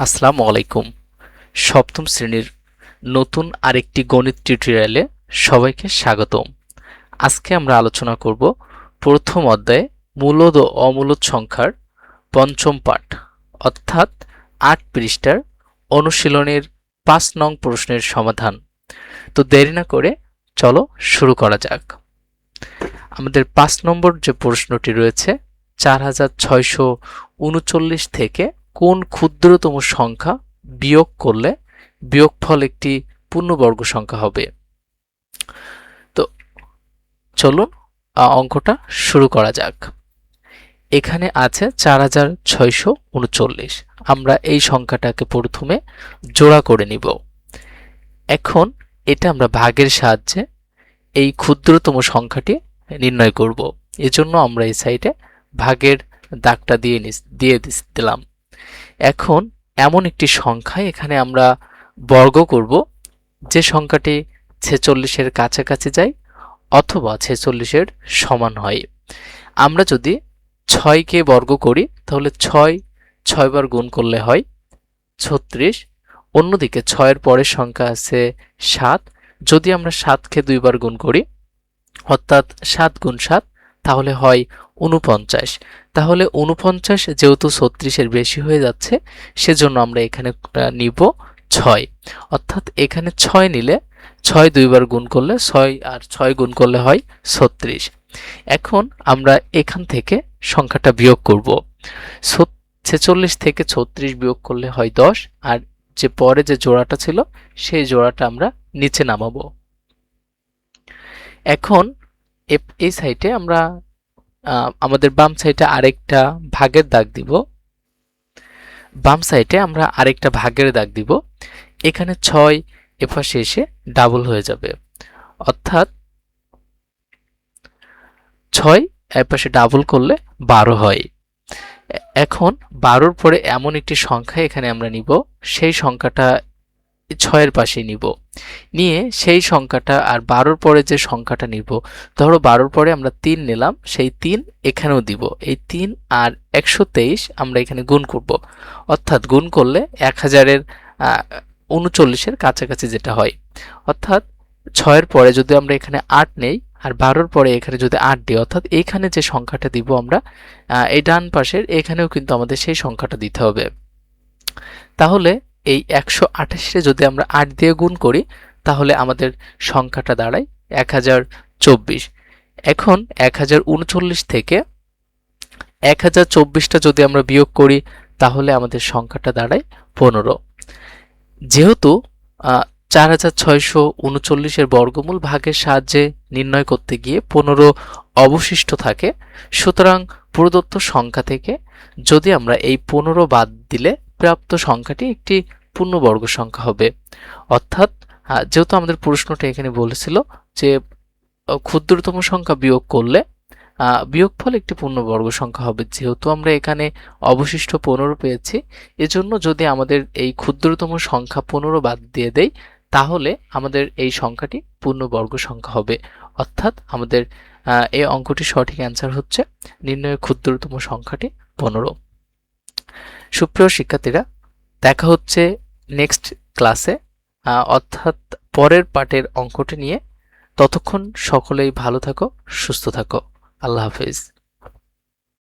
আসসালামু আলাইকুম। সপ্তম শ্রেণীর নতুন আরেকটি গণিত টিউটোরিয়ালে সবাইকে স্বাগতম। আজকে আমরা আলোচনা করব প্রথম অধ্যায়ে মূলদ ও অমূলদ সংখ্যার পঞ্চম পাঠ, অর্থাৎ ৮ পৃষ্ঠার অনুশীলনের ৫ নং প্রশ্নের সমাধান। তো দেরি না করে চলো শুরু করা যাক। আমাদের ৫ নম্বর যে প্রশ্নটি রয়েছে, ৪৬৩৯ থেকে কোন ক্ষুদ্রতম সংখ্যা বিয়োগ করলে বিয়োগফল একটি পূর্ণবর্গ সংখ্যা হবে। তো চলুন অঙ্কটা শুরু করা যাক। এখানে আছে ৪৬৩৯। আমরা এই সংখ্যাটাকে প্রথমে জোড়া করে নিব। এখন এটা আমরা ভাগের সাহায্যে এই ক্ষুদ্রতম সংখ্যাটি নির্ণয় করব। এজন্য আমরা এই সাইডে ভাগের দাগটা দিয়ে দিলাম। এখন এমন একটি সংখ্যা এখানে আমরা বর্গ করব যে সংখ্যাটি ৪৬-এর কাছাকাছি যায় অথবা ৪৬-এর সমান হয়। আমরা যদি ৬কে বর্গ করি তাহলে ৬ বার গুণ করলে হয় ৩৬। অন্যদিকে ৬-এর পরের সংখ্যা আছে ৭। যদি আমরা ৭কে ২ বার গুণ করি অর্থাৎ ৭ গুণ ৭ তাহলে হয় ৪৯। তাহলে ৪৯ যেহেতু ৩৬-এর বেশি হয়ে যাচ্ছে, সেজন্য আমরা এখানে নিব ৬। অর্থাৎ এখানে ৬ নিলে ৬ ২ বার গুণ করলে ৬ আর ৬ গুণ করলে হয় ৩৬। এখন আমরা এখান থেকে সংখ্যাটা বিয়োগ করব। ৪৬ থেকে ৩৬ বিয়োগ করলে হয় ১০, আর যে পরে যে জোড়াটা ছিল সেই জোড়াটা আমরা নিচে নামাবো। এখন এই সাইডে আমরা আমাদের বাম সাইডে আরেকটা ভাগের দাগ দিব। বাম সাইডে আমরা আরেকটা ভাগের দাগ দিব। এখানে ৬ এপাশে এসে ডাবল হয়ে যাবে, অর্থাৎ ৬ এপাশে ডাবল করলে ১২ হয়। এখন ১২-র পরে এমন একটি সংখ্যা এখানে আমরা নিব, সেই সংখ্যাটা ৬-এর পাশে নিব, নিয়ে সেই সংখ্যাটা আর ১২-র পরে যে সংখ্যাটা নিব, ধরো ১২-র পরে আমরা ৩ নিলাম, সেই ৩ এখানেও দিব। এই ৩ আর ১২৩ আমরা এখানে গুণ করব, অর্থাৎ গুণ করলে ১০০০-এর ৩৯-এর কাছাকাছি যেটা হয়। অর্থাৎ ৬-এর পরে যদি আমরা এখানে ৮ নেই আর ১২-র পরে এখানে যদি ৮ দিই, অর্থাৎ এইখানে যে সংখ্যাটা দিব আমরা এই ডান পাশের এখানেও কিন্তু আমাদের সেই সংখ্যাটা দিতে হবে। তাহলে এই ১২৮-রে যদি আমরা ৮ দিয়ে গুণ করি তাহলে আমাদের সংখ্যাটা দাঁড়ায় ১০২৪। এখন ১০৩৯ থেকে ১০২৪টা যদি আমরা বিয়োগ করি তাহলে আমাদের সংখ্যাটা দাঁড়ায় ১৫। যেহেতু ৪৬৩৯-এর বর্গমূল ভাগের সাহায্যে নির্ণয় করতে গিয়ে ১৫ অবশিষ্ট থাকে, সুতরাং প্রদত্ত সংখ্যা থেকে যদি আমরা এই ১৫ বাদ দিলে প্রাপ্ত সংখ্যাটি একটি পূর্ণবর্গ সংখ্যা হবে। অর্থাৎ যেহেতু আমাদের প্রশ্নটা এখানে বলেছিল যে ক্ষুদ্রতম সংখ্যা বিয়োগ করলে বিয়োগফল একটি পূর্ণবর্গ সংখ্যা হবে, যেহেতু আমরা এখানে অবশিষ্ট ১৫ পেয়েছি, এজন্য যদি আমাদের এই ক্ষুদ্রতম সংখ্যা ১৫ বাদ দিয়ে দেই তাহলে আমাদের এই সংখ্যাটি পূর্ণবর্গ সংখ্যা হবে। অর্থাৎ আমাদের এই অঙ্কটির সঠিক অ্যান্সার হচ্ছে নির্ণয়ের ক্ষুদ্রতম সংখ্যাটি ১৫। সুপ্রিয় শিক্ষার্থীরা, দেখা হচ্ছে নেক্সট ক্লাসে, অর্থাৎ পরের পাঠের অঙ্কটি নিয়ে। ততক্ষণ সকলেই ভালো থাকো, সুস্থ থাকো। আল্লাহ হাফেজ।